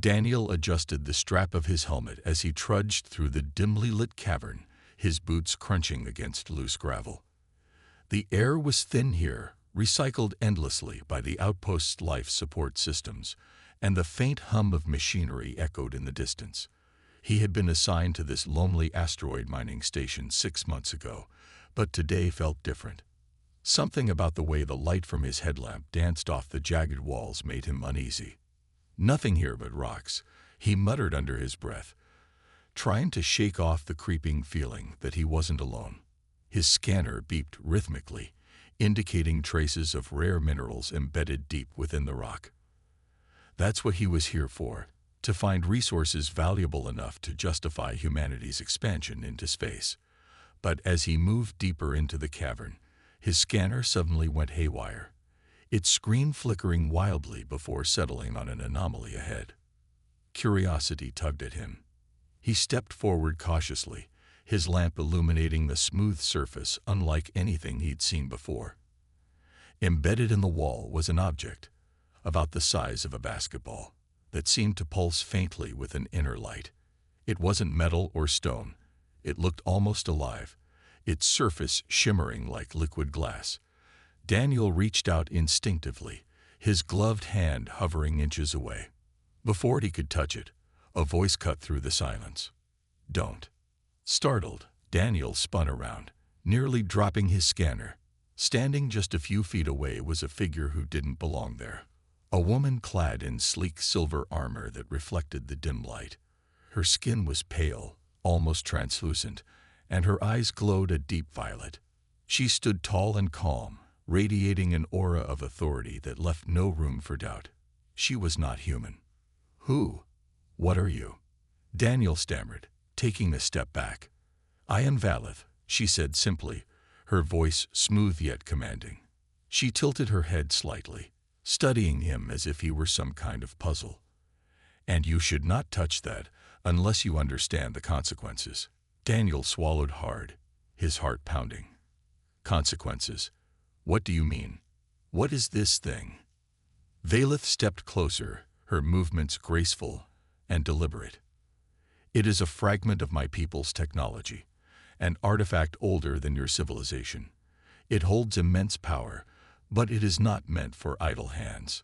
Daniel adjusted the strap of his helmet as he trudged through the dimly lit cavern, his boots crunching against loose gravel. The air was thin here, recycled endlessly by the outpost's life support systems, and the faint hum of machinery echoed in the distance. He had been assigned to this lonely asteroid mining station 6 months ago, but today felt different. Something about the way the light from his headlamp danced off the jagged walls made him uneasy. Nothing here but rocks, he muttered under his breath, trying to shake off the creeping feeling that he wasn't alone. His scanner beeped rhythmically, indicating traces of rare minerals embedded deep within the rock. That's what he was here for, to find resources valuable enough to justify humanity's expansion into space. But as he moved deeper into the cavern, his scanner suddenly went haywire, its screen flickering wildly before settling on an anomaly ahead. Curiosity tugged at him. He stepped forward cautiously, his lamp illuminating the smooth surface unlike anything he'd seen before. Embedded in the wall was an object, about the size of a basketball, that seemed to pulse faintly with an inner light. It wasn't metal or stone. It looked almost alive, its surface shimmering like liquid glass. Daniel reached out instinctively, his gloved hand hovering inches away. Before he could touch it, a voice cut through the silence. "Don't." Startled, Daniel spun around, nearly dropping his scanner. Standing just a few feet away was a figure who didn't belong there. A woman clad in sleek silver armor that reflected the dim light. Her skin was pale, almost translucent, and her eyes glowed a deep violet. She stood tall and calm, radiating an aura of authority that left no room for doubt. She was not human. "Who? What are you?" Daniel stammered, taking a step back. "I am Valeth," she said simply, her voice smooth yet commanding. She tilted her head slightly, studying him as if he were some kind of puzzle. "And you should not touch that unless you understand the consequences." Daniel swallowed hard, his heart pounding. "Consequences? What do you mean? What is this thing?" Valeth stepped closer, her movements graceful and deliberate. "It is a fragment of my people's technology, an artifact older than your civilization. It holds immense power, but it is not meant for idle hands."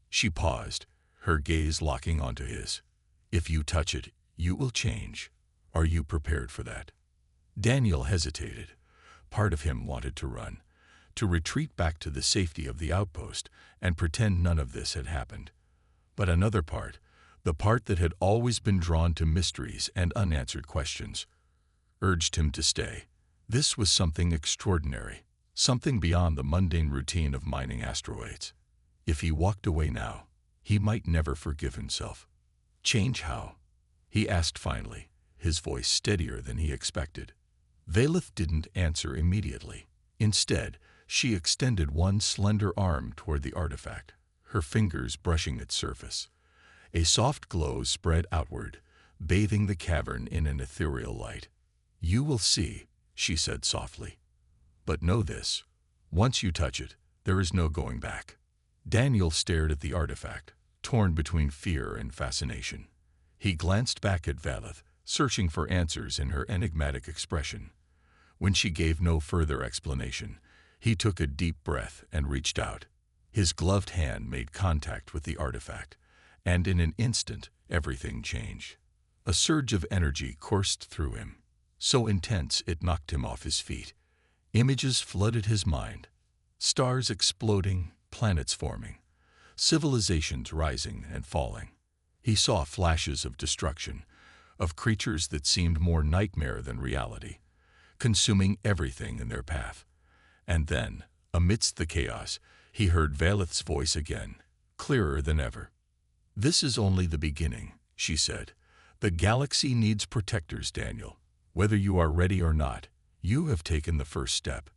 She paused, her gaze locking onto his. "If you touch it, you will change. Are you prepared for that?" Daniel hesitated. Part of him wanted to run, to retreat back to the safety of the outpost and pretend none of this had happened. But another part, the part that had always been drawn to mysteries and unanswered questions, urged him to stay. This was something extraordinary, something beyond the mundane routine of mining asteroids. If he walked away now, he might never forgive himself. "Change how?" he asked finally, his voice steadier than he expected. Valeth didn't answer immediately. Instead, she extended one slender arm toward the artifact, her fingers brushing its surface. A soft glow spread outward, bathing the cavern in an ethereal light. "You will see," she said softly. "But know this, once you touch it, there is no going back." Daniel stared at the artifact, torn between fear and fascination. He glanced back at Valeth, searching for answers in her enigmatic expression. When she gave no further explanation, he took a deep breath and reached out. His gloved hand made contact with the artifact, and in an instant, everything changed. A surge of energy coursed through him, so intense it knocked him off his feet. Images flooded his mind, stars exploding, planets forming, civilizations rising and falling. He saw flashes of destruction, of creatures that seemed more nightmare than reality, consuming everything in their path. And then, amidst the chaos, he heard Valeth's voice again, clearer than ever. "This is only the beginning," she said. "The galaxy needs protectors, Daniel. Whether you are ready or not, you have taken the first step."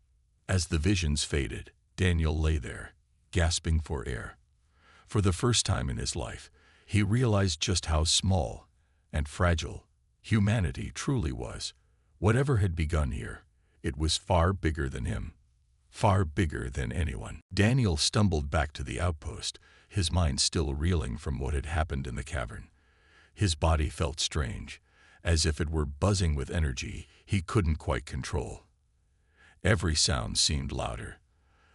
As the visions faded, Daniel lay there, gasping for air. For the first time in his life, he realized just how small and fragile humanity truly was. Whatever had begun here, it was far bigger than him, far bigger than anyone. Daniel stumbled back to the outpost, his mind still reeling from what had happened in the cavern. His body felt strange, as if it were buzzing with energy he couldn't quite control. Every sound seemed louder.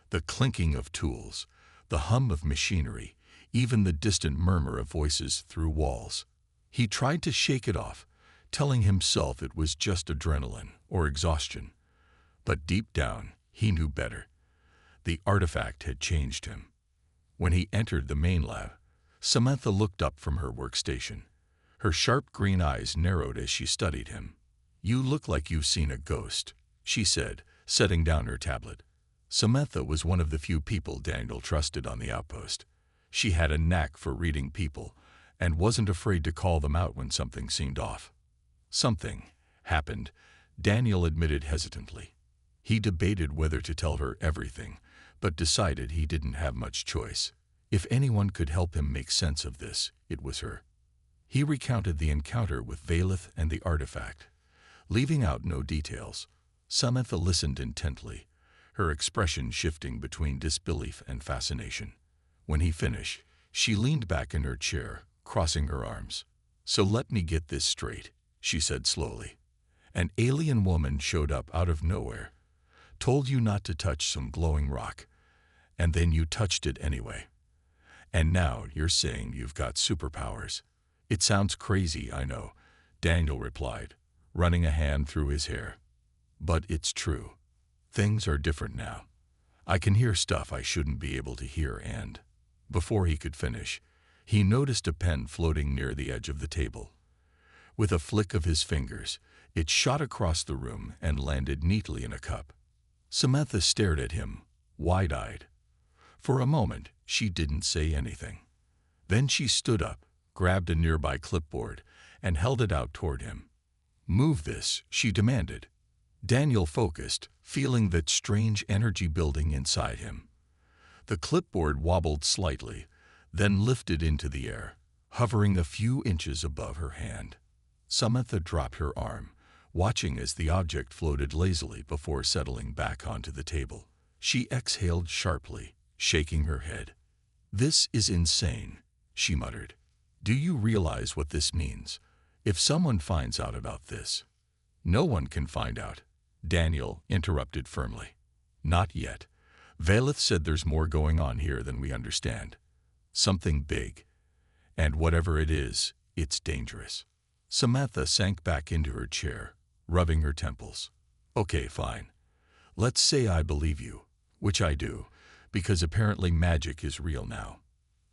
The clinking of tools, the hum of machinery, even the distant murmur of voices through walls. He tried to shake it off, telling himself it was just adrenaline or exhaustion. But deep down, he knew better. The artifact had changed him. When he entered the main lab, Samantha looked up from her workstation. Her sharp green eyes narrowed as she studied him. "You look like you've seen a ghost," she said, setting down her tablet. Samantha was one of the few people Daniel trusted on the outpost. She had a knack for reading people and wasn't afraid to call them out when something seemed off. Something happened, Daniel admitted hesitantly. He debated whether to tell her everything, but decided he didn't have much choice. If anyone could help him make sense of this, it was her. He recounted the encounter with Valeth and the artifact, leaving out no details. Samantha listened intently, her expression shifting between disbelief and fascination. When he finished, she leaned back in her chair, crossing her arms. "So let me get this straight," she said slowly. "An alien woman showed up out of nowhere, told you not to touch some glowing rock, and then you touched it anyway. And now you're saying you've got superpowers." "It sounds crazy, I know," Daniel replied, running a hand through his hair. "But it's true. Things are different now. I can hear stuff I shouldn't be able to hear and—" Before he could finish, he noticed a pen floating near the edge of the table. With a flick of his fingers, it shot across the room and landed neatly in a cup. Samantha stared at him, wide-eyed. For a moment, she didn't say anything. Then she stood up, grabbed a nearby clipboard, and held it out toward him. "Move this," she demanded. Daniel focused, feeling that strange energy building inside him. The clipboard wobbled slightly, then lifted into the air, hovering a few inches above her hand. Samantha dropped her arm, watching as the object floated lazily before settling back onto the table. She exhaled sharply, shaking her head. "This is insane," she muttered. "Do you realize what this means? If someone finds out about this—" "No one can find out," Daniel interrupted firmly. "Not yet. Valeth said there's more going on here than we understand. Something big. And whatever it is, it's dangerous." Samantha sank back into her chair, rubbing her temples. "Okay, fine. Let's say I believe you, which I do, because apparently magic is real now.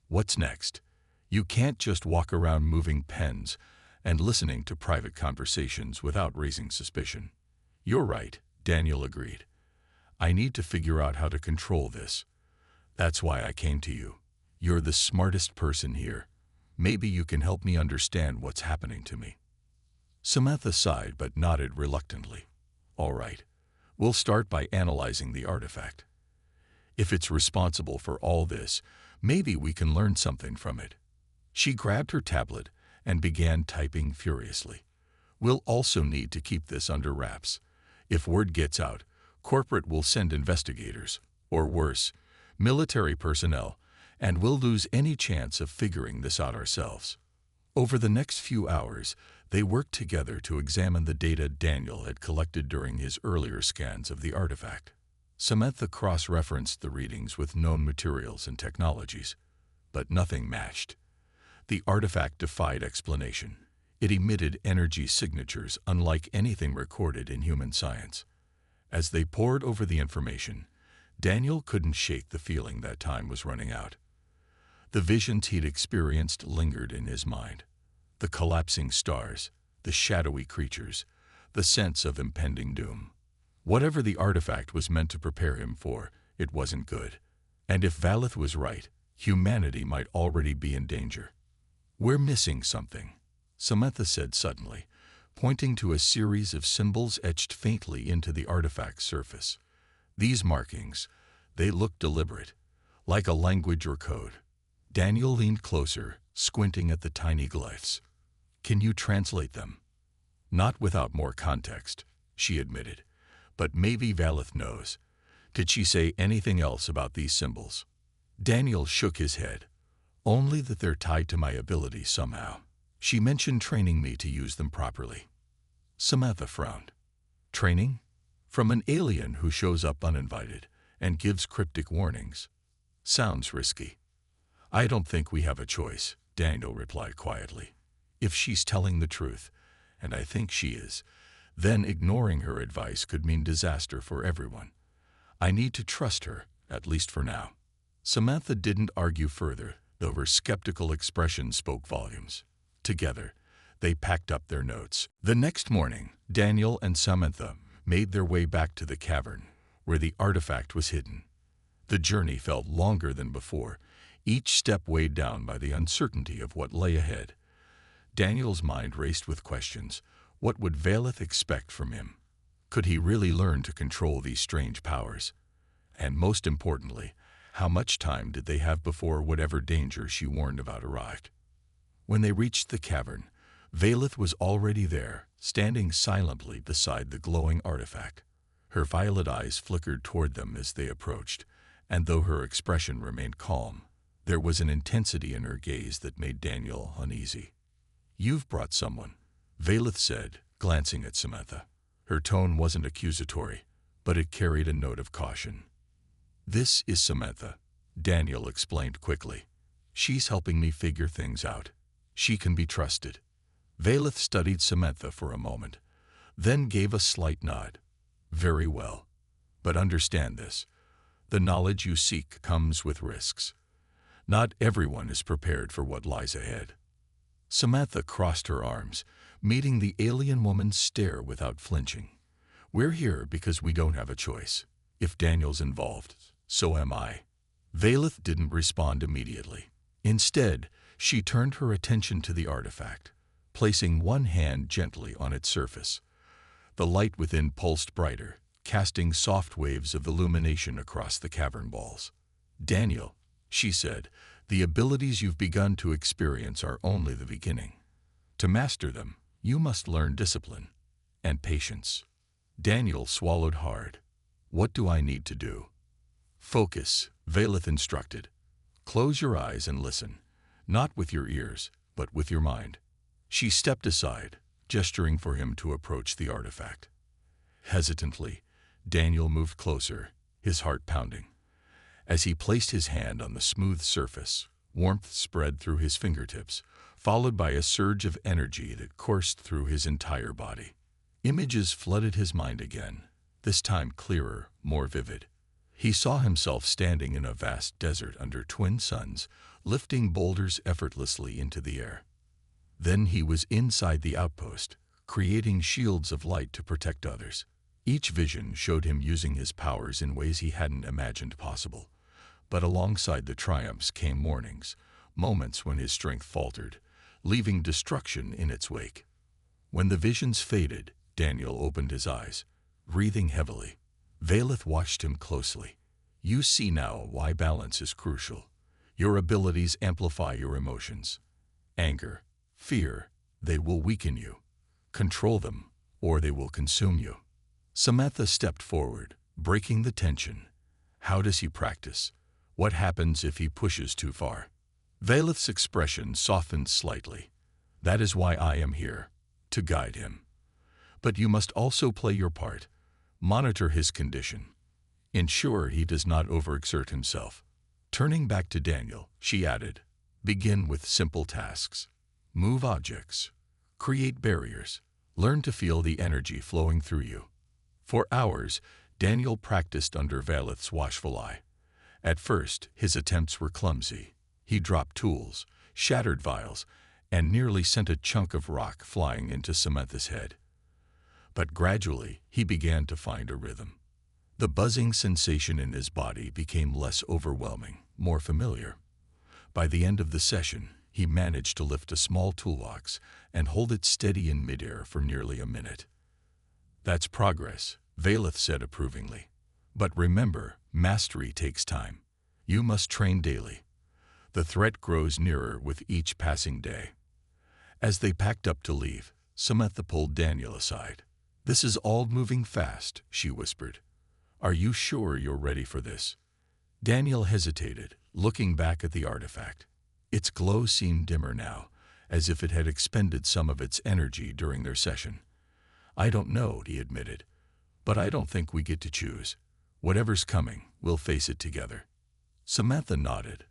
What's next? You can't just walk around moving pens and listening to private conversations without raising suspicion." "You're right," Daniel agreed. "I need to figure out how to control this. That's why I came to you. You're the smartest person here. Maybe you can help me understand what's happening to me." Samantha sighed but nodded reluctantly. "All right. We'll start by analyzing the artifact. If it's responsible for all this, maybe we can learn something from it." She grabbed her tablet and began typing furiously. "We'll also need to keep this under wraps. If word gets out, corporate will send investigators, or worse, military personnel, and we'll lose any chance of figuring this out ourselves." Over the next few hours, they worked together to examine the data Daniel had collected during his earlier scans of the artifact. Samantha cross-referenced the readings with known materials and technologies, but nothing matched. The artifact defied explanation. It emitted energy signatures unlike anything recorded in human science. As they pored over the information, Daniel couldn't shake the feeling that time was running out. The visions he'd experienced lingered in his mind. The collapsing stars, the shadowy creatures, the sense of impending doom. Whatever the artifact was meant to prepare him for, it wasn't good. And if Valeth was right, humanity might already be in danger. "We're missing something," Samantha said suddenly, pointing to a series of symbols etched faintly into the artifact's surface. These markings, they looked deliberate, like a language or code. Daniel leaned closer, squinting at the tiny glyphs. "Can you translate them?" "Not without more context," she admitted. "But maybe Valeth knows. Did she say anything else about these symbols?" Daniel shook his head. "Only that they're tied to my ability somehow. She mentioned training me to use them properly. Samantha frowned. Training? From an alien who shows up uninvited and gives cryptic warnings. Sounds risky. I don't think we have a choice, Daniel replied quietly. If she's telling the truth, and I think she is, then ignoring her advice could mean disaster for everyone. I need to trust her, at least for now. Samantha didn't argue further, though her skeptical expression spoke volumes. Together, they packed up their notes. The next morning, Daniel and Samantha made their way back to the cavern, where the artifact was hidden. The journey felt longer than before, each step weighed down by the uncertainty of what lay ahead. Daniel's mind raced with questions. What would Valeth expect from him? Could he really learn to control these strange powers? And most importantly, how much time did they have before whatever danger she warned about arrived? When they reached the cavern, Valeth was already there, standing silently beside the glowing artifact. Her violet eyes flickered toward them as they approached, and though her expression remained calm, there was an intensity in her gaze that made Daniel uneasy. "You've brought someone," Valeth said, glancing at Samantha. Her tone wasn't accusatory, but it carried a note of caution. "This is Samantha," Daniel explained quickly. "She's helping me figure things out. She can be trusted." Valeth studied Samantha for a moment, then gave a slight nod. "Very well. But understand this. The knowledge you seek comes with risks. Not everyone is prepared for what lies ahead." Samantha crossed her arms, meeting the alien woman's stare without flinching. "We're here because we don't have a choice. If Daniel's involved, so am I." Valeth didn't respond immediately. Instead, she turned her attention to the artifact, placing one hand gently on its surface. The light within pulsed brighter, casting soft waves of illumination across the cavern walls. "Daniel," she said, "the abilities you've begun to experience are only the beginning. To master them, you must learn discipline and patience." Daniel swallowed hard. "What do I need to do?" "Focus," Valeth instructed. "Close your eyes and listen, not with your ears, but with your mind." She stepped aside, gesturing for him to approach the artifact. Hesitantly, Daniel moved closer, his heart pounding. As he placed his hand on the smooth surface, warmth spread through his fingertips, followed by a surge of energy that coursed through his entire body. Images flooded his mind again, this time clearer, more vivid. He saw himself standing in a vast desert under twin suns, lifting boulders effortlessly into the air. Then he was inside the outpost, creating shields of light to protect others. Each vision showed him using his powers in ways he hadn't imagined possible. But alongside the triumphs came warnings, moments when his strength faltered, leaving destruction in its wake. When the visions faded, Daniel opened his eyes, breathing heavily. Valeth watched him closely. "You see now why balance is crucial. Your abilities amplify your emotions. Anger, fear, they will weaken you. Control them, or they will consume you." Samantha stepped forward, breaking the tension. "How does he practice? What happens if he pushes too far?" Valeth's expression softened slightly. "That is why I am here, to guide him. But you must also play your part. Monitor his condition. Ensure he does not overexert himself." Turning back to Daniel, she added, "Begin with simple tasks. Move objects. Create barriers. Learn to feel the energy flowing through you." For hours, Daniel practiced under Valeth's watchful eye. At first, his attempts were clumsy. He dropped tools, shattered vials, and nearly sent a chunk of rock flying into Samantha's head. But gradually, he began to find a rhythm. The buzzing sensation in his body became less overwhelming, more familiar. By the end of the session, he managed to lift a small toolbox and hold it steady in midair for nearly a minute. "That's progress," Valeth said approvingly. "But remember, mastery takes time. You must train daily. The threat grows nearer with each passing day." As they packed up to leave, Samantha pulled Daniel aside. "This is all moving fast," she whispered. "Are you sure you're ready for this?" Daniel hesitated, looking back at the artifact. Its glow seemed dimmer now, as if it had expended some of its energy during their session. "I don't know," he admitted, "but I don't think we get to choose. Whatever's coming, we'll face it together." Samantha nodded,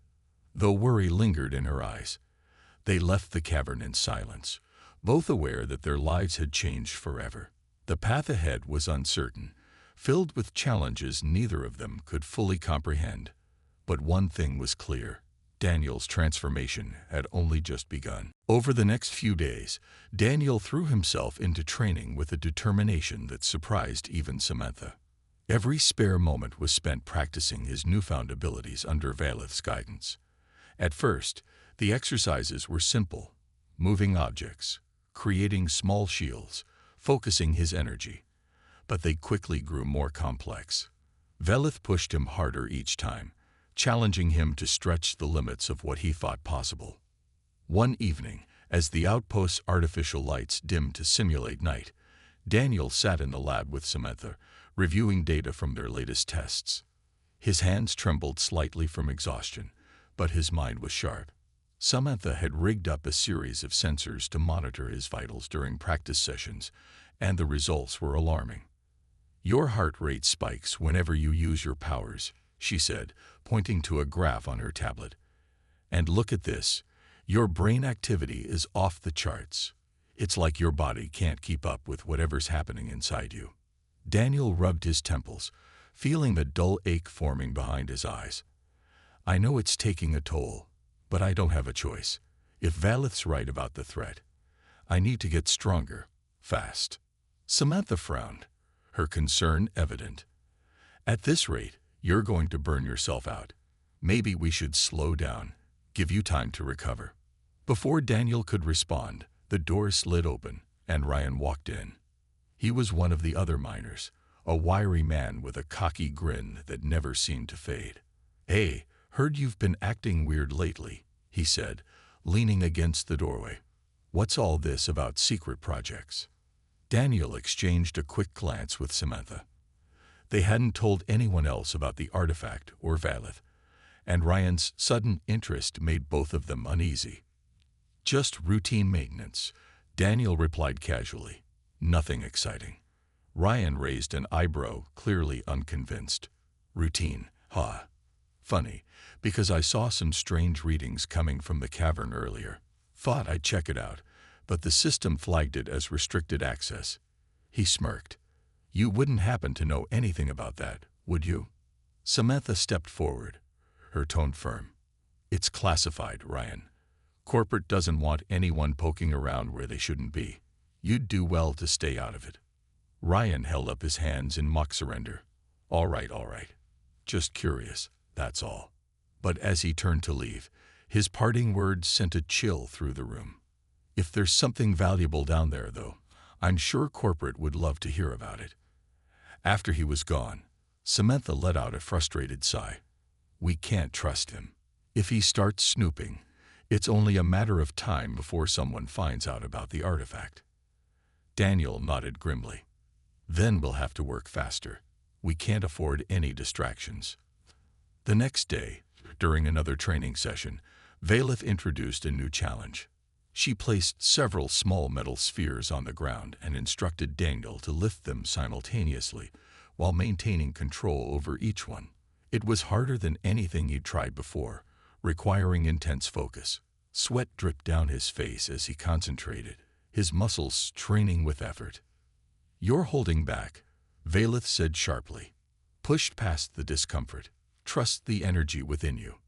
though worry lingered in her eyes. They left the cavern in silence, both aware that their lives had changed forever. The path ahead was uncertain, filled with challenges neither of them could fully comprehend. But one thing was clear: Daniel's transformation had only just begun. Over the next few days, Daniel threw himself into training with a determination that surprised even Samantha. Every spare moment was spent practicing his newfound abilities under Valeth's guidance. At first, the exercises were simple: moving objects, creating small shields, focusing his energy. But they quickly grew more complex. Valeth pushed him harder each time, challenging him to stretch the limits of what he thought possible. One evening, as the outpost's artificial lights dimmed to simulate night, Daniel sat in the lab with Samantha, reviewing data from their latest tests. His hands trembled slightly from exhaustion, but his mind was sharp. Samantha had rigged up a series of sensors to monitor his vitals during practice sessions, and the results were alarming. "Your heart rate spikes whenever you use your powers," she said, pointing to a graph on her tablet. "And look at this. Your brain activity is off the charts. It's like your body can't keep up with whatever's happening inside you." Daniel rubbed his temples, feeling the dull ache forming behind his eyes. "I know it's taking a toll, but I don't have a choice. If Valeth's right about the threat, I need to get stronger, fast." Samantha frowned, her concern evident. "At this rate, you're going to burn yourself out. Maybe we should slow down, give you time to recover." Before Daniel could respond, the door slid open, and Ryan walked in. He was one of the other miners, a wiry man with a cocky grin that never seemed to fade. "Hey, heard you've been acting weird lately," he said, leaning against the doorway. "What's all this about secret projects?" Daniel exchanged a quick glance with Samantha. They hadn't told anyone else about the artifact or Valeth, and Ryan's sudden interest made both of them uneasy. "Just routine maintenance," Daniel replied casually. "Nothing exciting." Ryan raised an eyebrow, clearly unconvinced. "Routine, huh? Funny, because I saw some strange readings coming from the cavern earlier. Thought I'd check it out, but the system flagged it as restricted access." He smirked. "You wouldn't happen to know anything about that, would you?" Samantha stepped forward, her tone firm. "It's classified, Ryan. Corporate doesn't want anyone poking around where they shouldn't be. You'd do well to stay out of it." Ryan held up his hands in mock surrender. All right. Just curious, that's all." But as he turned to leave, his parting words sent a chill through the room. "If there's something valuable down there, though, I'm sure corporate would love to hear about it." After he was gone, Samantha let out a frustrated sigh. "We can't trust him. If he starts snooping, it's only a matter of time before someone finds out about the artifact." Daniel nodded grimly. "Then we'll have to work faster. We can't afford any distractions." The next day, during another training session, Valeth introduced a new challenge. She placed several small metal spheres on the ground and instructed Daniel to lift them simultaneously while maintaining control over each one. It was harder than anything he'd tried before, requiring intense focus. Sweat dripped down his face as he concentrated, his muscles straining with effort. "You're holding back," Valeth said sharply. "Push past the discomfort. Trust the energy within you."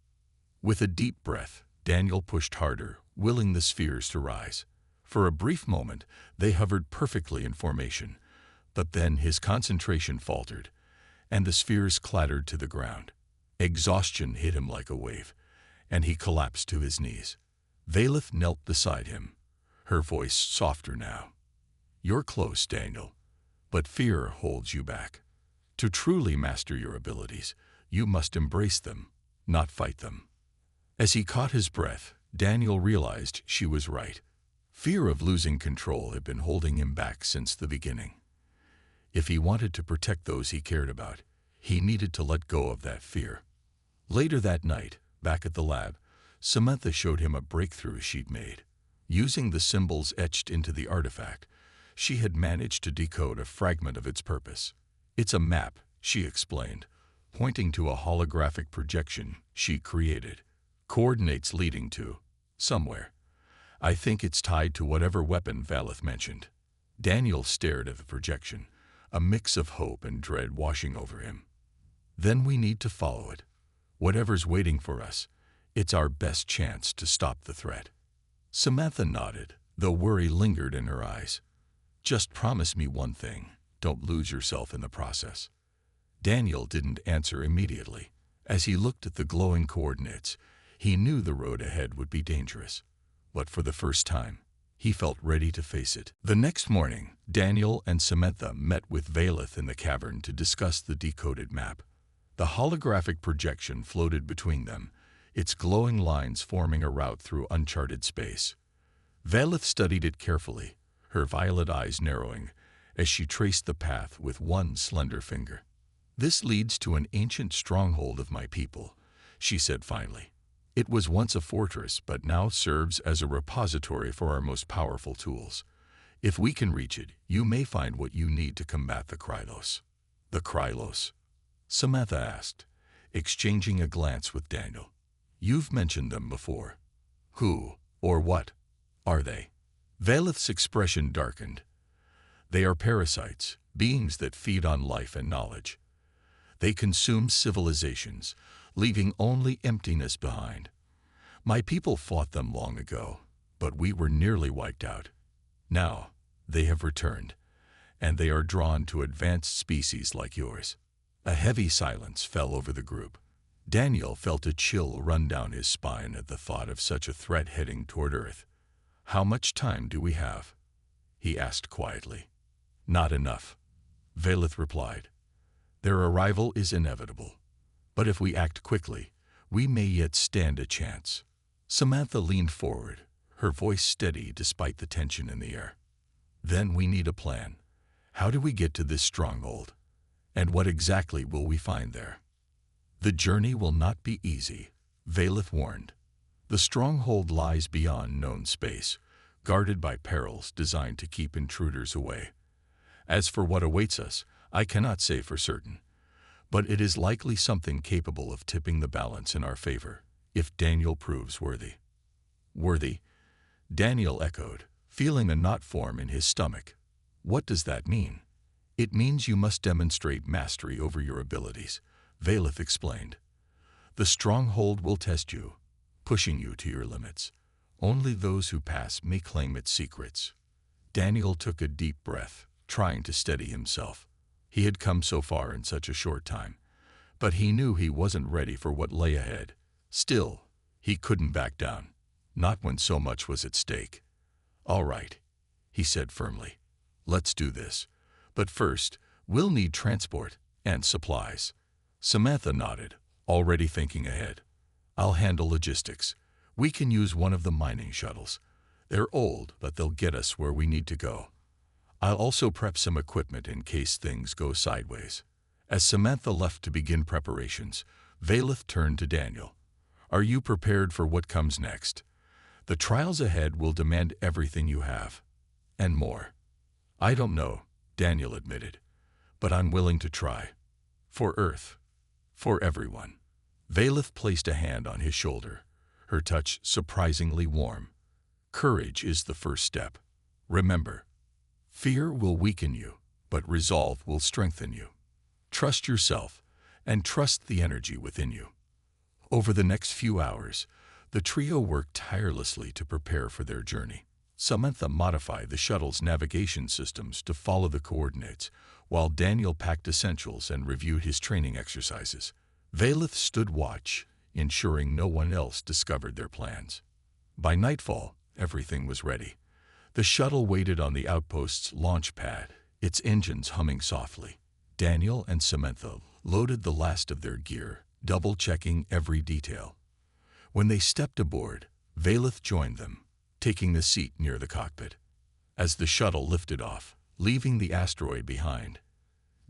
With a deep breath, Daniel pushed harder, willing the spheres to rise. For a brief moment, they hovered perfectly in formation, but then his concentration faltered, and the spheres clattered to the ground. Exhaustion hit him like a wave, and he collapsed to his knees. Valeth knelt beside him, her voice softer now. "You're close, Daniel, but fear holds you back. To truly master your abilities, you must embrace them, not fight them." As he caught his breath, Daniel realized she was right. Fear of losing control had been holding him back since the beginning. If he wanted to protect those he cared about, he needed to let go of that fear. Later that night, back at the lab, Samantha showed him a breakthrough she'd made. Using the symbols etched into the artifact, she had managed to decode a fragment of its purpose. "It's a map," she explained, pointing to a holographic projection she created. "Coordinates leading to somewhere. I think it's tied to whatever weapon Valeth mentioned." Daniel stared at the projection, a mix of hope and dread washing over him. "Then we need to follow it. Whatever's waiting for us, it's our best chance to stop the threat." Samantha nodded, though worry lingered in her eyes. "Just promise me one thing. Don't lose yourself in the process." Daniel didn't answer immediately. As he looked at the glowing coordinates, he knew the road ahead would be dangerous. But for the first time, he felt ready to face it. The next morning, Daniel and Samantha met with Valeth in the cavern to discuss the decoded map. The holographic projection floated between them, its glowing lines forming a route through uncharted space. Valeth studied it carefully, her violet eyes narrowing as she traced the path with one slender finger. "This leads to an ancient stronghold of my people," she said finally. "It was once a fortress, but now serves as a repository for our most powerful tools. If we can reach it, you may find what you need to combat the Krylos." "The Krylos?" Samantha asked, exchanging a glance with Daniel. "You've mentioned them before. Who, or what, are they?" Valeth's expression darkened. "They are parasites, beings that feed on life and knowledge. They consume civilizations, leaving only emptiness behind. My people fought them long ago, but we were nearly wiped out. Now, they have returned, and they are drawn to advanced species like yours." A heavy silence fell over the group. Daniel felt a chill run down his spine at the thought of such a threat heading toward Earth. "How much time do we have?" he asked quietly. "Not enough," Valeth replied. "Their arrival is inevitable, but if we act quickly, we may yet stand a chance." Samantha leaned forward, her voice steady despite the tension in the air. "Then we need a plan. How do we get to this stronghold? And what exactly will we find there?" "The journey will not be easy," Valeth warned. "The stronghold lies beyond known space, guarded by perils designed to keep intruders away. As for what awaits us, I cannot say for certain, but it is likely something capable of tipping the balance in our favor, if Daniel proves worthy." "Worthy?" Daniel echoed, feeling a knot form in his stomach. "What does that mean?" "It means you must demonstrate mastery over your abilities," Valeth explained. "The stronghold will test you, pushing you to your limits. Only those who pass may claim its secrets." Daniel took a deep breath, trying to steady himself. He had come so far in such a short time, but he knew he wasn't ready for what lay ahead. Still, he couldn't back down, not when so much was at stake. "All right," he said firmly. "Let's do this. But first, we'll need transport and supplies." Samantha nodded, already thinking ahead. "I'll handle logistics. We can use one of the mining shuttles. They're old, but they'll get us where we need to go. I'll also prep some equipment in case things go sideways." As Samantha left to begin preparations, Valeth turned to Daniel. "Are you prepared for what comes next? The trials ahead will demand everything you have, and more." "I don't know," Daniel admitted, "but I'm willing to try. For Earth. For everyone." Valeth placed a hand on his shoulder, her touch surprisingly warm. "Courage is the first step. Remember, fear will weaken you, but resolve will strengthen you. Trust yourself, and trust the energy within you." Over the next few hours, the trio worked tirelessly to prepare for their journey. Samantha modified the shuttle's navigation systems to follow the coordinates, while Daniel packed essentials and reviewed his training exercises. Valeth stood watch, ensuring no one else discovered their plans. By nightfall, everything was ready. The shuttle waited on the outpost's launch pad, its engines humming softly. Daniel and Samantha loaded the last of their gear, double-checking every detail. When they stepped aboard, Valeth joined them, taking the seat near the cockpit. As the shuttle lifted off, leaving the asteroid behind,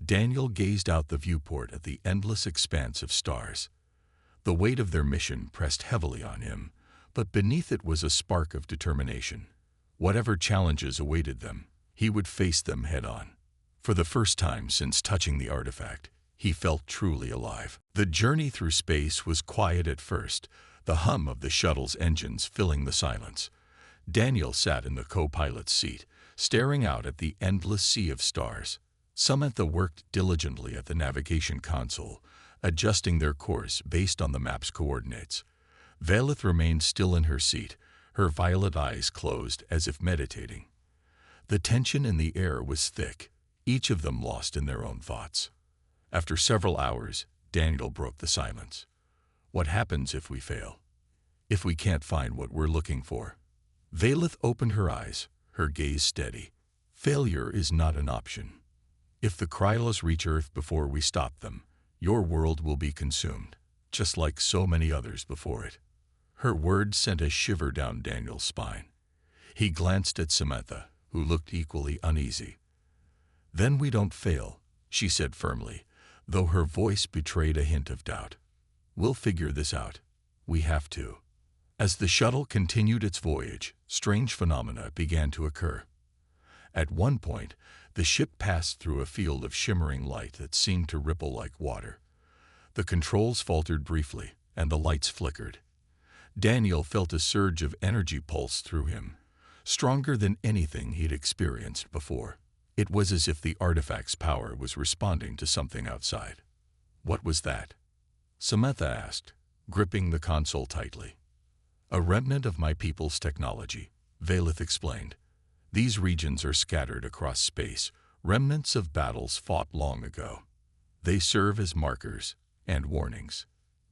Daniel gazed out the viewport at the endless expanse of stars. The weight of their mission pressed heavily on him, But beneath it was a spark of determination. Whatever challenges awaited them, he would face them head-on. For the first time since touching the artifact, he felt truly alive. The journey through space was quiet at first, the hum of the shuttle's engines filling the silence. Daniel sat in the co-pilot's seat, staring out at the endless sea of stars. Samantha worked diligently at the navigation console, adjusting their course based on the map's coordinates. Velith remained still in her seat, her violet eyes closed as if meditating. The tension in the air was thick, each of them lost in their own thoughts. After several hours, Daniel broke the silence. What happens if we fail? If we can't find what we're looking for? Velith opened her eyes, her gaze steady. Failure is not an option. If the Krylos reach Earth before we stop them, your world will be consumed, just like so many others before it. Her words sent a shiver down Daniel's spine. He glanced at Samantha, who looked equally uneasy. Then we don't fail, she said firmly, though her voice betrayed a hint of doubt. We'll figure this out. We have to. As the shuttle continued its voyage, strange phenomena began to occur. At one point, the ship passed through a field of shimmering light that seemed to ripple like water. The controls faltered briefly, and the lights flickered. Daniel felt a surge of energy pulse through him, stronger than anything he'd experienced before. It was as if the artifact's power was responding to something outside. What was that? Samantha asked, gripping the console tightly. A remnant of my people's technology, Velith explained. These regions are scattered across space, remnants of battles fought long ago. They serve as markers and warnings.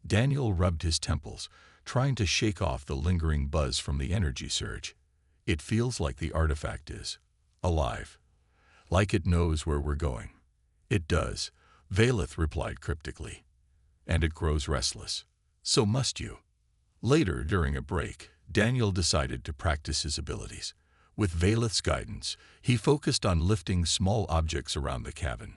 Daniel rubbed his temples, trying to shake off the lingering buzz from the energy surge. It feels like the artifact is alive, like it knows where we're going. It does, Velith replied cryptically. And it grows restless. So must you. Later, during a break, Daniel decided to practice his abilities. With Velith's guidance, he focused on lifting small objects around the cabin.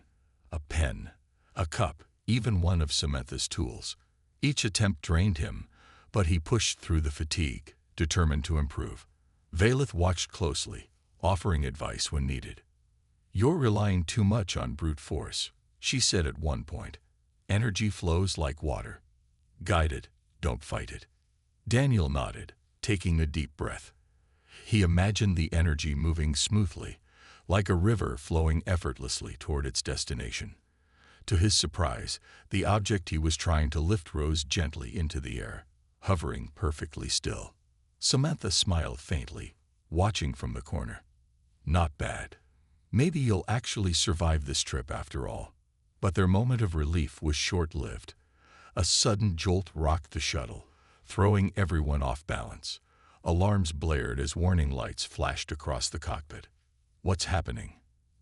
A pen, a cup, even one of Samantha's tools. Each attempt drained him, but he pushed through the fatigue, determined to improve. Velith watched closely, offering advice when needed. You're relying too much on brute force, she said at one point. Energy flows like water. Guide it, don't fight it. Daniel nodded, taking a deep breath. He imagined the energy moving smoothly, like a river flowing effortlessly toward its destination. To his surprise, the object he was trying to lift rose gently into the air, hovering perfectly still. Samantha smiled faintly, watching from the corner. Not bad. Maybe you'll actually survive this trip after all. But their moment of relief was short-lived. A sudden jolt rocked the shuttle, throwing everyone off balance. Alarms blared as warning lights flashed across the cockpit. What's happening?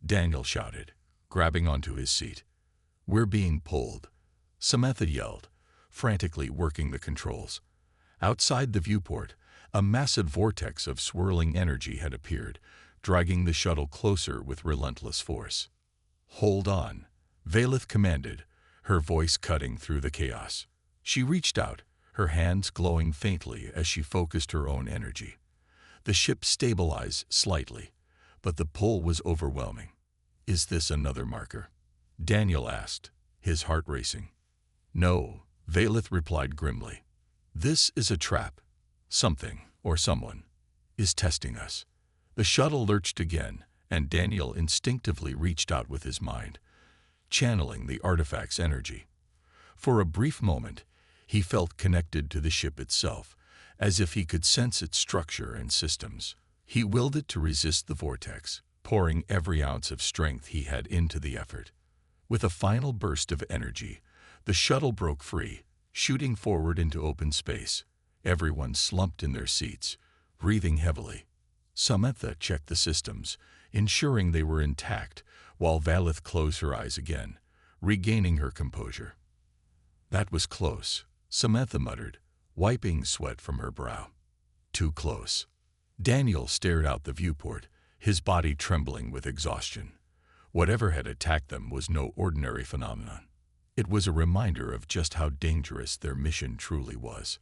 Daniel shouted, grabbing onto his seat. We're being pulled, Samantha yelled, frantically working the controls. Outside the viewport, a massive vortex of swirling energy had appeared, dragging the shuttle closer with relentless force. Hold on, Velith commanded, her voice cutting through the chaos. She reached out, her hands glowing faintly as she focused her own energy. The ship stabilized slightly, but the pull was overwhelming. Is this another marker? Daniel asked, his heart racing. No, Velith replied grimly. This is a trap. Something, or someone, is testing us. The shuttle lurched again, and Daniel instinctively reached out with his mind, channeling the artifact's energy. For a brief moment, he felt connected to the ship itself, as if he could sense its structure and systems. He willed it to resist the vortex, pouring every ounce of strength he had into the effort. With a final burst of energy, the shuttle broke free, shooting forward into open space. Everyone slumped in their seats, breathing heavily. Samantha checked the systems, ensuring they were intact, while Velith closed her eyes again, regaining her composure. That was close, Samantha muttered, wiping sweat from her brow. Too close. Daniel stared out the viewport, his body trembling with exhaustion. Whatever had attacked them was no ordinary phenomenon. It was a reminder of just how dangerous their mission truly was.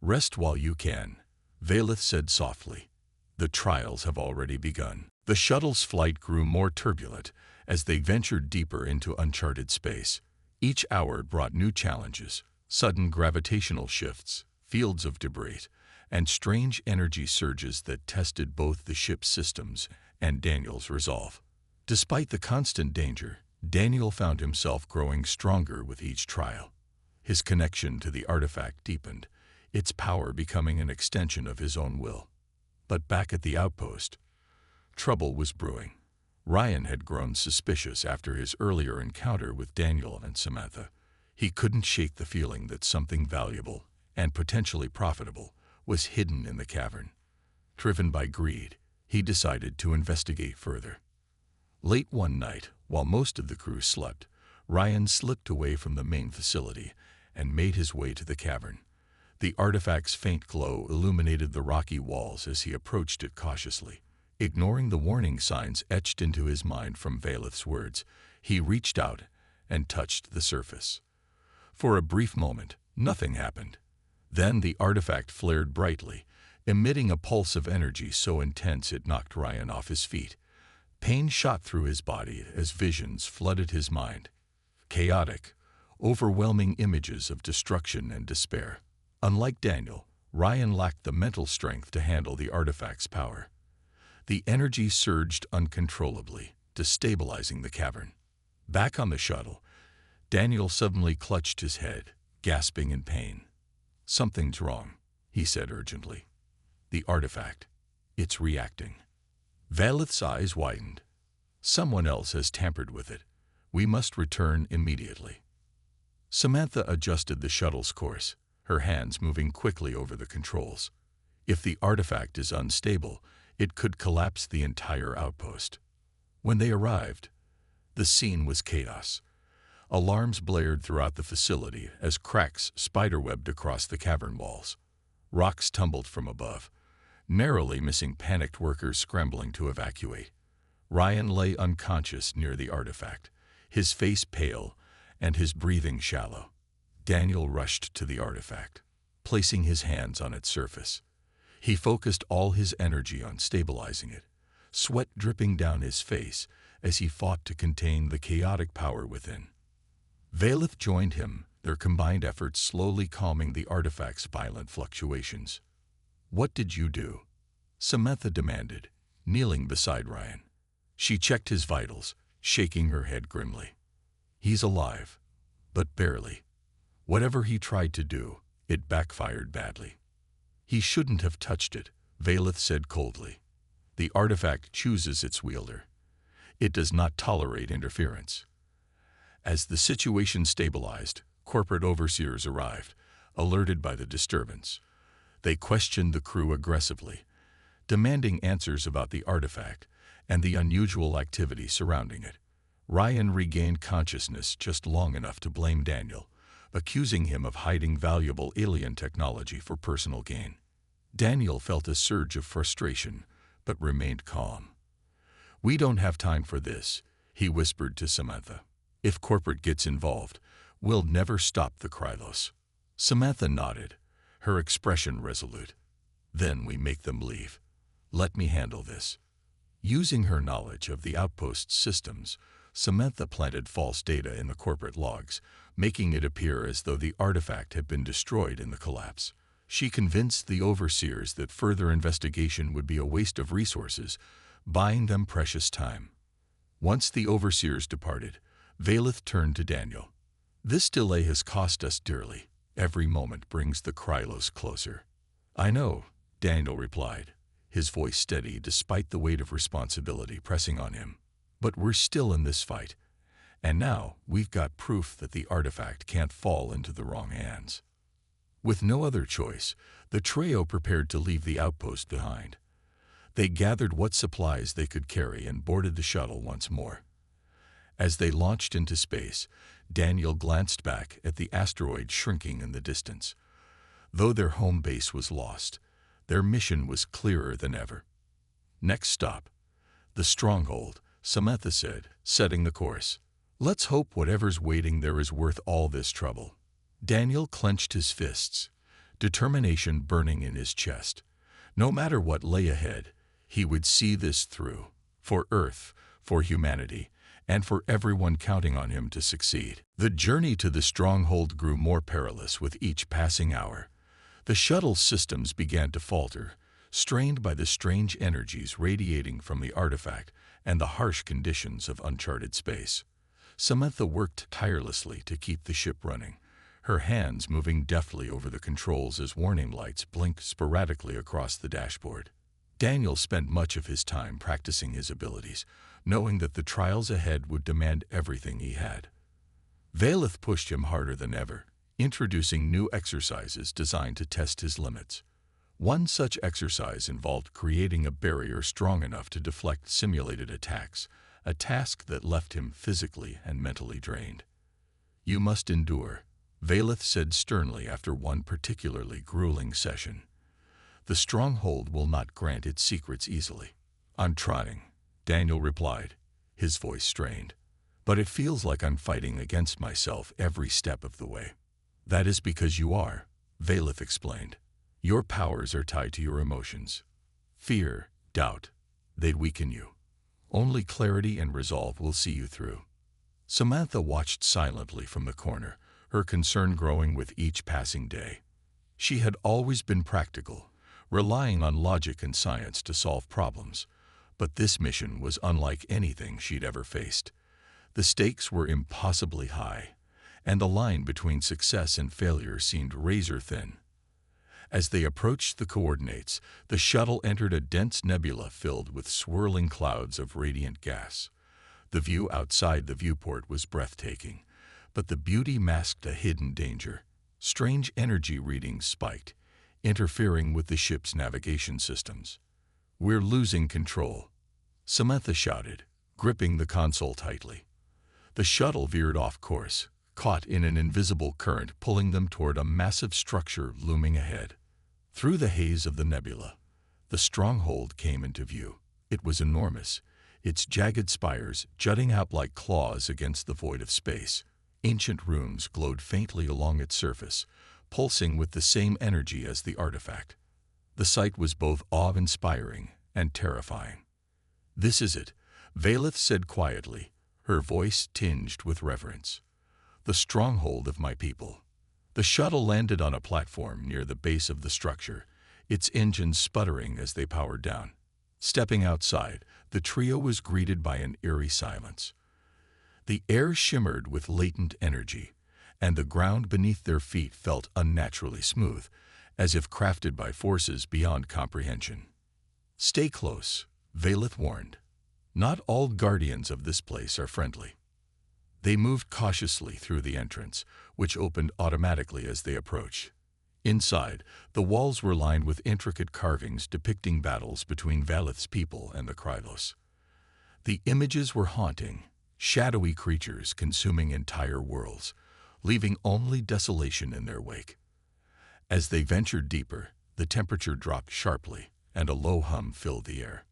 Rest while you can, Valeth said softly. The trials have already begun. The shuttle's flight grew more turbulent as they ventured deeper into uncharted space. Each hour brought new challenges, sudden gravitational shifts, fields of debris, and strange energy surges that tested both the ship's systems and Daniel's resolve. Despite the constant danger, Daniel found himself growing stronger with each trial. His connection to the artifact deepened, its power becoming an extension of his own will. But back at the outpost, trouble was brewing. Ryan had grown suspicious after his earlier encounter with Daniel and Samantha. He couldn't shake the feeling that something valuable and potentially profitable was hidden in the cavern. Driven by greed, he decided to investigate further. Late one night, while most of the crew slept, Ryan slipped away from the main facility and made his way to the cavern. The artifact's faint glow illuminated the rocky walls as he approached it cautiously. Ignoring the warning signs etched into his mind from Valeth's words, he reached out and touched the surface. For a brief moment, nothing happened. Then the artifact flared brightly, emitting a pulse of energy so intense it knocked Ryan off his feet. Pain shot through his body as visions flooded his mind. Chaotic, overwhelming images of destruction and despair. Unlike Daniel, Ryan lacked the mental strength to handle the artifact's power. The energy surged uncontrollably, destabilizing the cavern. Back on the shuttle, Daniel suddenly clutched his head, gasping in pain. "Something's wrong," he said urgently. "The artifact. It's reacting." Valeth's eyes widened. "Someone else has tampered with it. We must return immediately." Samantha adjusted the shuttle's course, her hands moving quickly over the controls. If the artifact is unstable, it could collapse the entire outpost. When they arrived, the scene was chaos. Alarms blared throughout the facility as cracks spiderwebbed across the cavern walls. Rocks tumbled from above, narrowly missing panicked workers scrambling to evacuate. Ryan lay unconscious near the artifact, his face pale and his breathing shallow. Daniel rushed to the artifact, placing his hands on its surface. He focused all his energy on stabilizing it, sweat dripping down his face as he fought to contain the chaotic power within. Valeth joined him, their combined efforts slowly calming the artifact's violent fluctuations. "What did you do?" Samantha demanded, kneeling beside Ryan. She checked his vitals, shaking her head grimly. "He's alive, but barely. Whatever he tried to do, it backfired badly." "He shouldn't have touched it," Valeth said coldly. "The artifact chooses its wielder. It does not tolerate interference." As the situation stabilized, corporate overseers arrived, alerted by the disturbance. They questioned the crew aggressively, demanding answers about the artifact and the unusual activity surrounding it. Ryan regained consciousness just long enough to blame Daniel, accusing him of hiding valuable alien technology for personal gain. Daniel felt a surge of frustration, but remained calm. "We don't have time for this," he whispered to Samantha. "If corporate gets involved, we'll never stop the Krylos." Samantha nodded, her expression resolute. "Then we make them leave. Let me handle this." Using her knowledge of the outpost's systems, Samantha planted false data in the corporate logs, making it appear as though the artifact had been destroyed in the collapse. She convinced the overseers that further investigation would be a waste of resources, buying them precious time. Once the overseers departed, Valeth turned to Daniel. "This delay has cost us dearly. Every moment brings the Krylos closer." "I know," Daniel replied, his voice steady despite the weight of responsibility pressing on him. "But we're still in this fight, and now we've got proof that the artifact can't fall into the wrong hands." With no other choice, the trio prepared to leave the outpost behind. They gathered what supplies they could carry and boarded the shuttle once more. As they launched into space, Daniel glanced back at the asteroid shrinking in the distance. Though their home base was lost, their mission was clearer than ever. "Next stop, the Stronghold," Samantha said, setting the course. "Let's hope whatever's waiting there is worth all this trouble." Daniel clenched his fists, determination burning in his chest. No matter what lay ahead, he would see this through, for Earth, for humanity, and for everyone counting on him to succeed. The journey to the stronghold grew more perilous with each passing hour. The shuttle systems began to falter, strained by the strange energies radiating from the artifact and the harsh conditions of uncharted space. Samantha worked tirelessly to keep the ship running, her hands moving deftly over the controls as warning lights blinked sporadically across the dashboard. Daniel spent much of his time practicing his abilities, knowing that the trials ahead would demand everything he had. Valeth pushed him harder than ever, introducing new exercises designed to test his limits. One such exercise involved creating a barrier strong enough to deflect simulated attacks, a task that left him physically and mentally drained. "You must endure," Valeth said sternly after one particularly grueling session. "The stronghold will not grant its secrets easily." "I'm trying," Daniel replied, his voice strained. "But it feels like I'm fighting against myself every step of the way." "That is because you are," Valeth explained. "Your powers are tied to your emotions. Fear, doubt, they'd weaken you. Only clarity and resolve will see you through." Samantha watched silently from the corner, her concern growing with each passing day. She had always been practical, relying on logic and science to solve problems, but this mission was unlike anything she'd ever faced. The stakes were impossibly high, and the line between success and failure seemed razor-thin. As they approached the coordinates, the shuttle entered a dense nebula filled with swirling clouds of radiant gas. The view outside the viewport was breathtaking, but the beauty masked a hidden danger. Strange energy readings spiked, interfering with the ship's navigation systems. "We're losing control," Samantha shouted, gripping the console tightly. The shuttle veered off course, caught in an invisible current pulling them toward a massive structure looming ahead. Through the haze of the nebula, the stronghold came into view. It was enormous, its jagged spires jutting out like claws against the void of space. Ancient runes glowed faintly along its surface, pulsing with the same energy as the artifact. The sight was both awe-inspiring and terrifying. "This is it," Valeth said quietly, her voice tinged with reverence. "The stronghold of my people." The shuttle landed on a platform near the base of the structure, its engines sputtering as they powered down. Stepping outside, the trio was greeted by an eerie silence. The air shimmered with latent energy, and the ground beneath their feet felt unnaturally smooth, as if crafted by forces beyond comprehension. "Stay close," Valeth warned. "Not all guardians of this place are friendly." They moved cautiously through the entrance, which opened automatically as they approached. Inside, the walls were lined with intricate carvings depicting battles between Valeth's people and the Krylos. The images were haunting, shadowy creatures consuming entire worlds, leaving only desolation in their wake. As they ventured deeper, the temperature dropped sharply, and a low hum filled the air.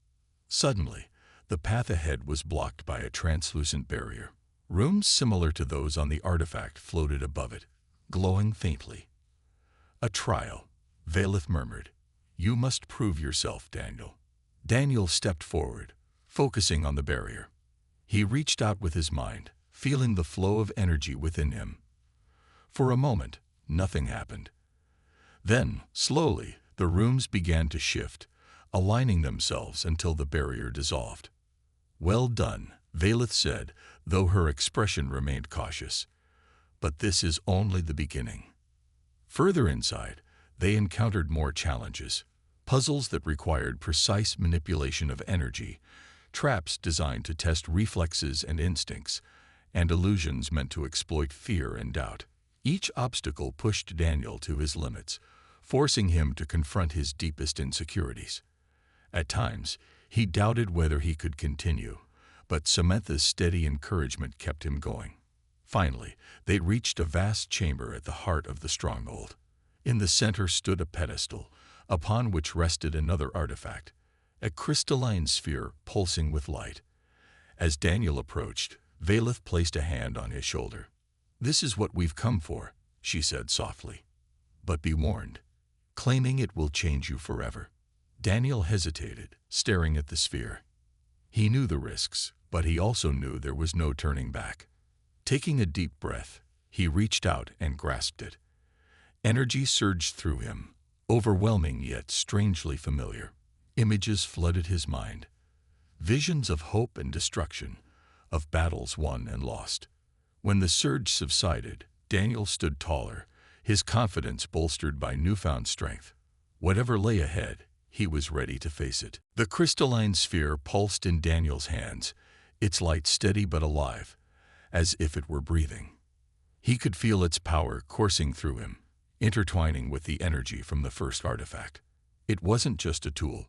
Suddenly, the path ahead was blocked by a translucent barrier. Runes similar to those on the artifact floated above it, glowing faintly. "A trial," Valeth murmured. "You must prove yourself, Daniel." Daniel stepped forward, focusing on the barrier. He reached out with his mind, feeling the flow of energy within him. For a moment, nothing happened. Then, slowly, the rooms began to shift, aligning themselves until the barrier dissolved. "Well done," Valeth said, though her expression remained cautious. "But this is only the beginning." Further inside, they encountered more challenges, puzzles that required precise manipulation of energy, traps designed to test reflexes and instincts, and illusions meant to exploit fear and doubt. Each obstacle pushed Daniel to his limits, forcing him to confront his deepest insecurities. At times, he doubted whether he could continue, but Samantha's steady encouragement kept him going. Finally, they reached a vast chamber at the heart of the stronghold. In the center stood a pedestal, upon which rested another artifact, a crystalline sphere pulsing with light. As Daniel approached, Valeth placed a hand on his shoulder. "This is what we've come for," she said softly. "But be warned. Claiming it will change you forever." Daniel hesitated, staring at the sphere. He knew the risks, but he also knew there was no turning back. Taking a deep breath, he reached out and grasped it. Energy surged through him, overwhelming yet strangely familiar. Images flooded his mind. Visions of hope and destruction, of battles won and lost. When the surge subsided, Daniel stood taller, his confidence bolstered by newfound strength. Whatever lay ahead, he was ready to face it. The crystalline sphere pulsed in Daniel's hands, its light steady but alive, as if it were breathing. He could feel its power coursing through him, intertwining with the energy from the first artifact. It wasn't just a tool.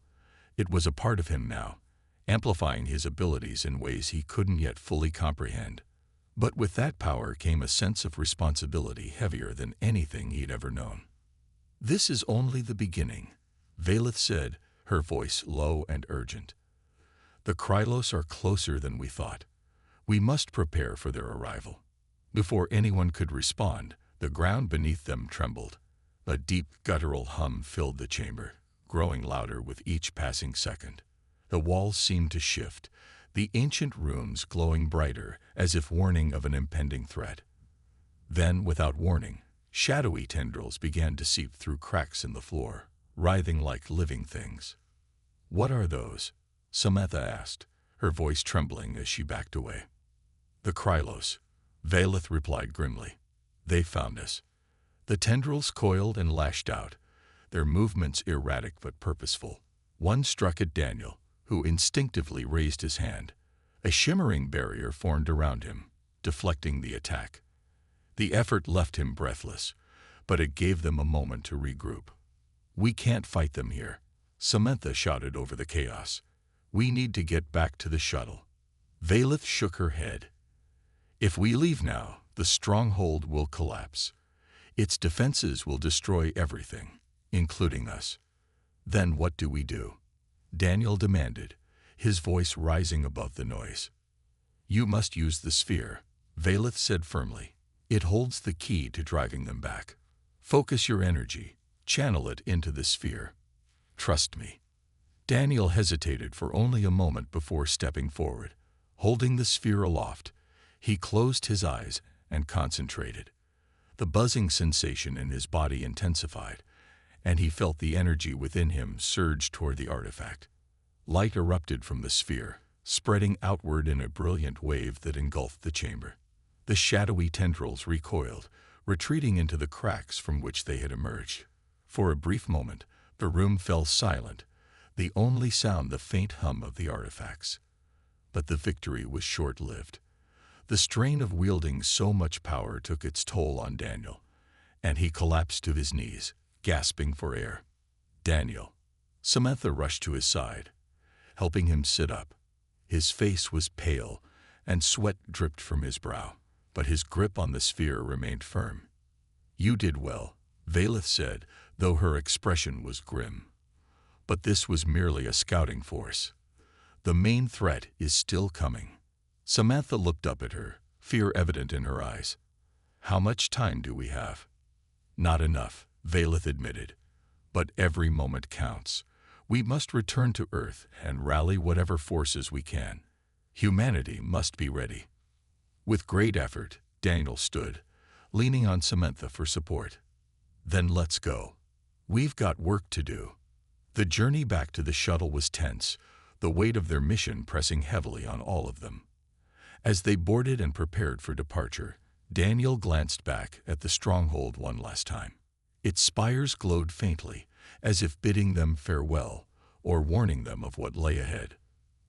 It was a part of him now, amplifying his abilities in ways he couldn't yet fully comprehend. But with that power came a sense of responsibility heavier than anything he'd ever known. "This is only the beginning," Valeth said, her voice low and urgent. "The Krylos are closer than we thought. We must prepare for their arrival." Before anyone could respond, the ground beneath them trembled. A deep guttural hum filled the chamber, growing louder with each passing second. The walls seemed to shift, the ancient rooms glowing brighter as if warning of an impending threat. Then, without warning, shadowy tendrils began to seep through cracks in the floor, writhing like living things. "What are those?" Samantha asked, her voice trembling as she backed away. "The Krylos," Valeth replied grimly. "They found us." The tendrils coiled and lashed out, their movements erratic but purposeful. One struck at Daniel, who instinctively raised his hand. A shimmering barrier formed around him, deflecting the attack. The effort left him breathless, but it gave them a moment to regroup. "We can't fight them here," Samantha shouted over the chaos. "We need to get back to the shuttle." Valeth shook her head. "If we leave now, the stronghold will collapse. Its defenses will destroy everything, including us. Then what do we do?" Daniel demanded, his voice rising above the noise. "You must use the sphere," Valeth said firmly. "It holds the key to driving them back. Focus your energy, channel it into the sphere. Trust me." Daniel hesitated for only a moment before stepping forward. Holding the sphere aloft, he closed his eyes and concentrated. The buzzing sensation in his body intensified, and he felt the energy within him surge toward the artifact. Light erupted from the sphere, spreading outward in a brilliant wave that engulfed the chamber. The shadowy tendrils recoiled, retreating into the cracks from which they had emerged. For a brief moment, the room fell silent, the only sound the faint hum of the artifacts. But the victory was short-lived. The strain of wielding so much power took its toll on Daniel, and he collapsed to his knees, gasping for air. "Daniel." Samantha rushed to his side, helping him sit up. His face was pale, and sweat dripped from his brow, but his grip on the sphere remained firm. "You did well," Valeth said, though her expression was grim. "But this was merely a scouting force. The main threat is still coming." Samantha looked up at her, fear evident in her eyes. "How much time do we have?" "Not enough," Valeth admitted. "But every moment counts. We must return to Earth and rally whatever forces we can. Humanity must be ready." With great effort, Daniel stood, leaning on Samantha for support. "Then let's go. We've got work to do." The journey back to the shuttle was tense, the weight of their mission pressing heavily on all of them. As they boarded and prepared for departure, Daniel glanced back at the stronghold one last time. Its spires glowed faintly, as if bidding them farewell or warning them of what lay ahead.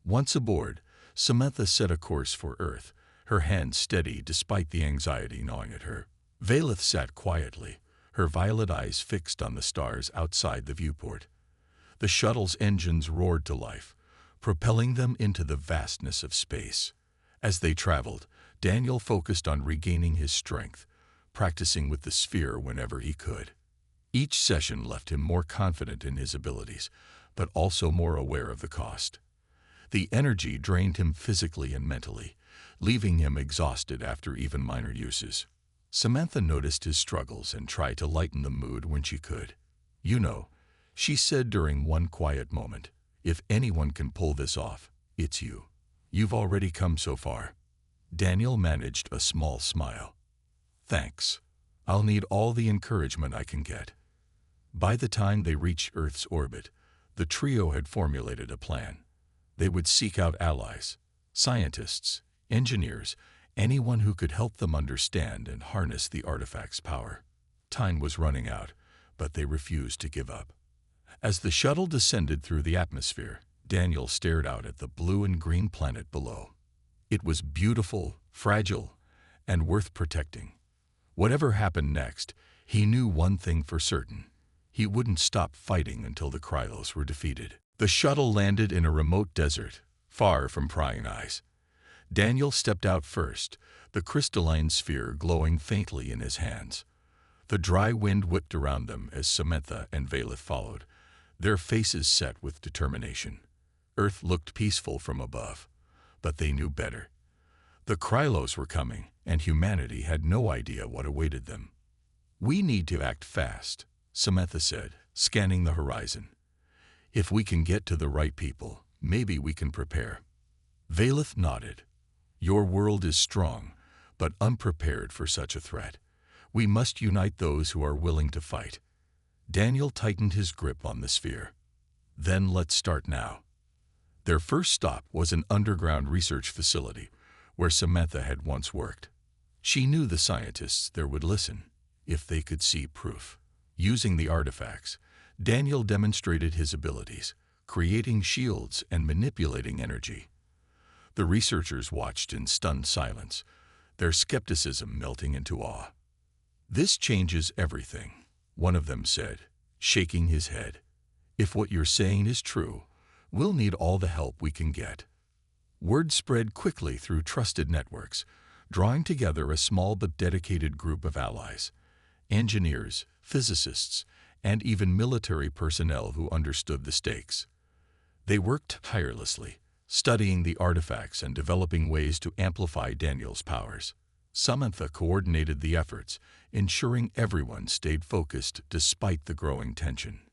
Once aboard, Samantha set a course for Earth, her hand steady despite the anxiety gnawing at her. Valeth sat quietly, her violet eyes fixed on the stars outside the viewport. The shuttle's engines roared to life, propelling them into the vastness of space. As they traveled, Daniel focused on regaining his strength, practicing with the sphere whenever he could. Each session left him more confident in his abilities, but also more aware of the cost. The energy drained him physically and mentally, leaving him exhausted after even minor uses. Samantha noticed his struggles and tried to lighten the mood when she could. "You know, She said during one quiet moment, "If anyone can pull this off, it's you. You've already come so far." Daniel managed a small smile. "Thanks. I'll need all the encouragement I can get." By the time they reached Earth's orbit, the trio had formulated a plan. They would seek out allies, scientists, engineers, anyone who could help them understand and harness the artifact's power. Time was running out, but they refused to give up. As the shuttle descended through the atmosphere, Daniel stared out at the blue and green planet below. It was beautiful, fragile, and worth protecting. Whatever happened next, he knew one thing for certain. He wouldn't stop fighting until the Krylos were defeated. The shuttle landed in a remote desert, far from prying eyes. Daniel stepped out first, the crystalline sphere glowing faintly in his hands. The dry wind whipped around them as Samantha and Valeth followed, their faces set with determination. Earth looked peaceful from above, but they knew better. The Krylos were coming, and humanity had no idea what awaited them. "We need to act fast," Samantha said, scanning the horizon. "If we can get to the right people, maybe we can prepare." Valeth nodded. "Your world is strong, but unprepared for such a threat. We must unite those who are willing to fight." Daniel tightened his grip on the sphere. "Then let's start now." Their first stop was an underground research facility where Samantha had once worked. She knew the scientists there would listen, if they could see proof. Using the artifacts, Daniel demonstrated his abilities, creating shields and manipulating energy. The researchers watched in stunned silence, their skepticism melting into awe. "This changes everything," one of them said, shaking his head. "If what you're saying is true, we'll need all the help we can get." Word spread quickly through trusted networks, drawing together a small but dedicated group of allies, engineers, physicists, and even military personnel who understood the stakes. They worked tirelessly, studying the artifacts and developing ways to amplify Daniel's powers. Samantha coordinated the efforts, ensuring everyone stayed focused despite the growing tension.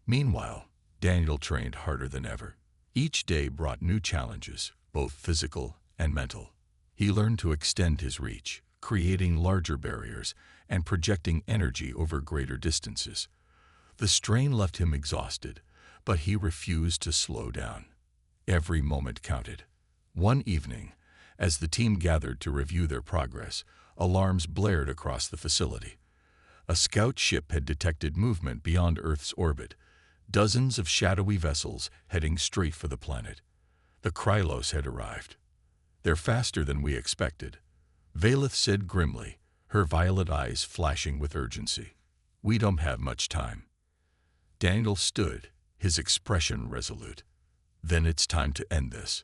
Meanwhile, Daniel trained harder than ever. Each day brought new challenges, both physical and mental. He learned to extend his reach, creating larger barriers and projecting energy over greater distances. The strain left him exhausted, but he refused to slow down. Every moment counted. One evening, as the team gathered to review their progress, alarms blared across the facility. A scout ship had detected movement beyond Earth's orbit, dozens of shadowy vessels heading straight for the planet. The Krylos had arrived. "They're faster than we expected," Valeth said grimly, her violet eyes flashing with urgency. "We don't have much time." Daniel stood, his expression resolute. "Then it's time to end this."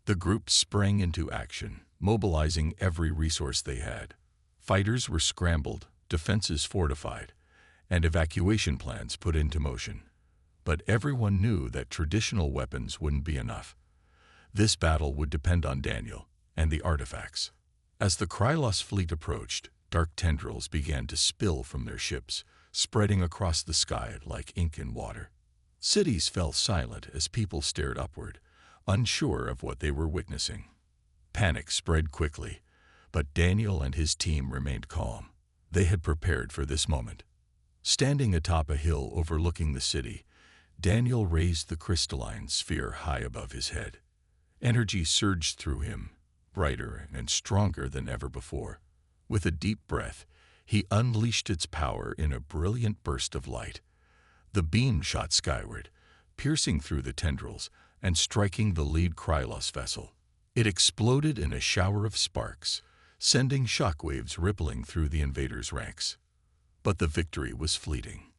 The group sprang into action, mobilizing every resource they had. Fighters were scrambled, defenses fortified, and evacuation plans put into motion. But everyone knew that traditional weapons wouldn't be enough. This battle would depend on Daniel and the artifacts. As the Krylos fleet approached, dark tendrils began to spill from their ships, spreading across the sky like ink in water. Cities fell silent as people stared upward, unsure of what they were witnessing. Panic spread quickly, but Daniel and his team remained calm. They had prepared for this moment. Standing atop a hill overlooking the city, Daniel raised the crystalline sphere high above his head. Energy surged through him, brighter and stronger than ever before. With a deep breath, he unleashed its power in a brilliant burst of light. The beam shot skyward, piercing through the tendrils and striking the lead Krylos vessel. It exploded in a shower of sparks, sending shockwaves rippling through the invaders' ranks. But the victory was fleeting.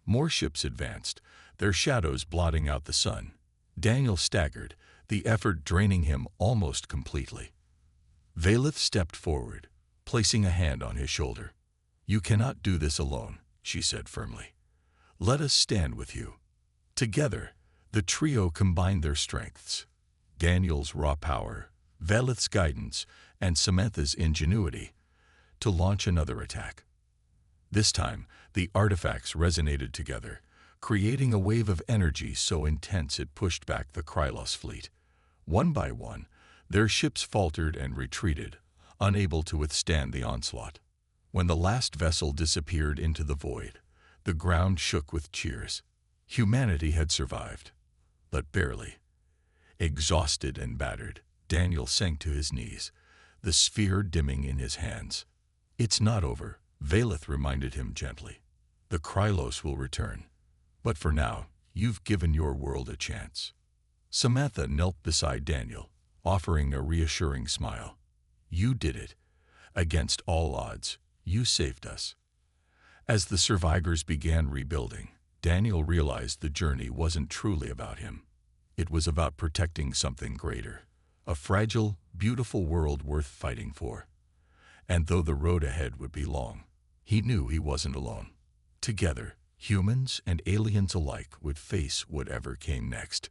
More ships advanced, their shadows blotting out the sun. Daniel staggered, the effort draining him almost completely. Valeth stepped forward, placing a hand on his shoulder. "You cannot do this alone," she said firmly. "Let us stand with you." Together, the trio combined their strengths. Daniel's raw power, Valeth's guidance, and Samantha's ingenuity to launch another attack. This time, the artifacts resonated together, creating a wave of energy so intense it pushed back the Krylos fleet. One by one, their ships faltered and retreated, unable to withstand the onslaught. When the last vessel disappeared into the void, the ground shook with cheers. Humanity had survived, but barely. Exhausted and battered, Daniel sank to his knees, the sphere dimming in his hands. "It's not over," Valeth reminded him gently. "The Krylos will return. But for now, you've given your world a chance." Samantha knelt beside Daniel, offering a reassuring smile. "You did it. Against all odds, you saved us." As the survivors began rebuilding, Daniel realized the journey wasn't truly about him. It was about protecting something greater, a fragile, beautiful world worth fighting for. And though the road ahead would be long, he knew he wasn't alone. Together, humans and aliens alike would face whatever came next.